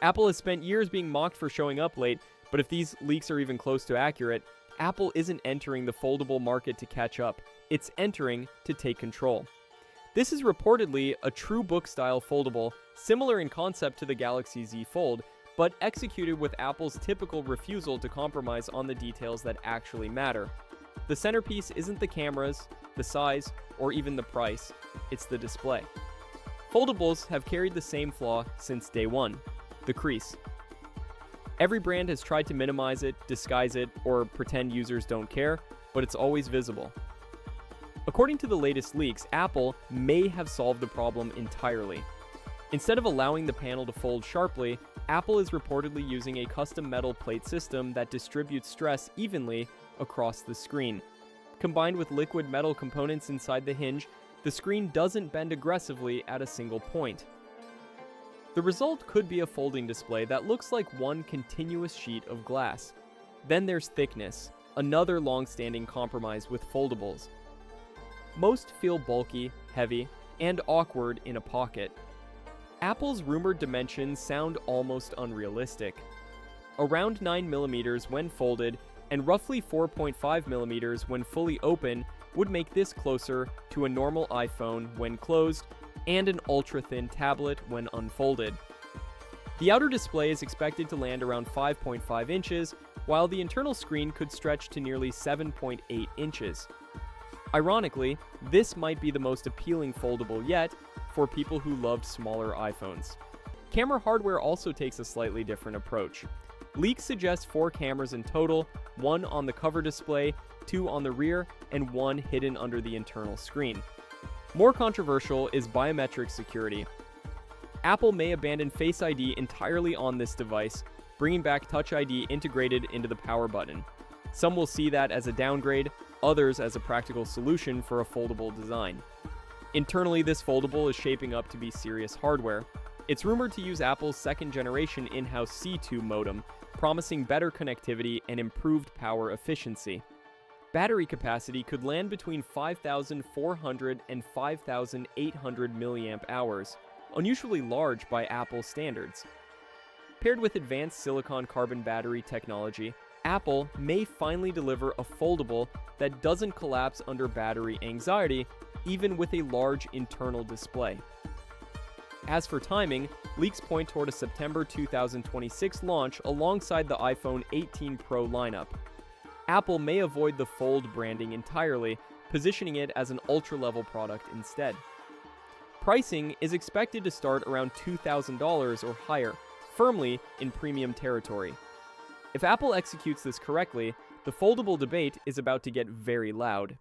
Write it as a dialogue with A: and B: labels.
A: Apple has spent years being mocked for showing up late, but if these leaks are even close to accurate, Apple isn't entering the foldable market to catch up. It's entering to take control. This is reportedly a true book-style foldable, similar in concept to the Galaxy Z Fold, but executed with Apple's typical refusal to compromise on the details that actually matter. The centerpiece isn't the cameras, the size, or even the price, it's the display. Foldables have carried the same flaw since day one: the crease. Every brand has tried to minimize it, disguise it, or pretend users don't care, but it's always visible. According to the latest leaks, Apple may have solved the problem entirely. Instead of allowing the panel to fold sharply, Apple is reportedly using a custom metal plate system that distributes stress evenly across the screen. Combined with liquid metal components inside the hinge, the screen doesn't bend aggressively at a single point. The result could be a folding display that looks like one continuous sheet of glass. Then there's thickness, another long-standing compromise with foldables. Most feel bulky, heavy, and awkward in a pocket. Apple's rumored dimensions sound almost unrealistic. Around 9mm when folded and roughly 4.5mm when fully open would make this closer to a normal iPhone when closed and an ultra-thin tablet when unfolded. The outer display is expected to land around 5.5 inches, while the internal screen could stretch to nearly 7.8 inches. Ironically, this might be the most appealing foldable yet for people who loved smaller iPhones. Camera hardware also takes a slightly different approach. Leaks suggest 4 cameras in total, 1 on the cover display, 2 on the rear, and 1 hidden under the internal screen. More controversial is biometric security. Apple may abandon Face ID entirely on this device, bringing back Touch ID integrated into the power button. Some will see that as a downgrade, others as a practical solution for a foldable design. Internally, this foldable is shaping up to be serious hardware. It's rumored to use Apple's second-generation in-house C2 modem, promising better connectivity and improved power efficiency. Battery capacity could land between 5,400 and 5,800 mAh, unusually large by Apple standards. Paired with advanced silicon carbon battery technology, Apple may finally deliver a foldable that doesn't collapse under battery anxiety, even with a large internal display. As for timing, leaks point toward a September 2026 launch alongside the iPhone 18 Pro lineup. Apple may avoid the Fold branding entirely, positioning it as an ultra-level product instead. Pricing is expected to start around $2,000 or higher, firmly in premium territory. If Apple executes this correctly, the foldable debate is about to get very loud.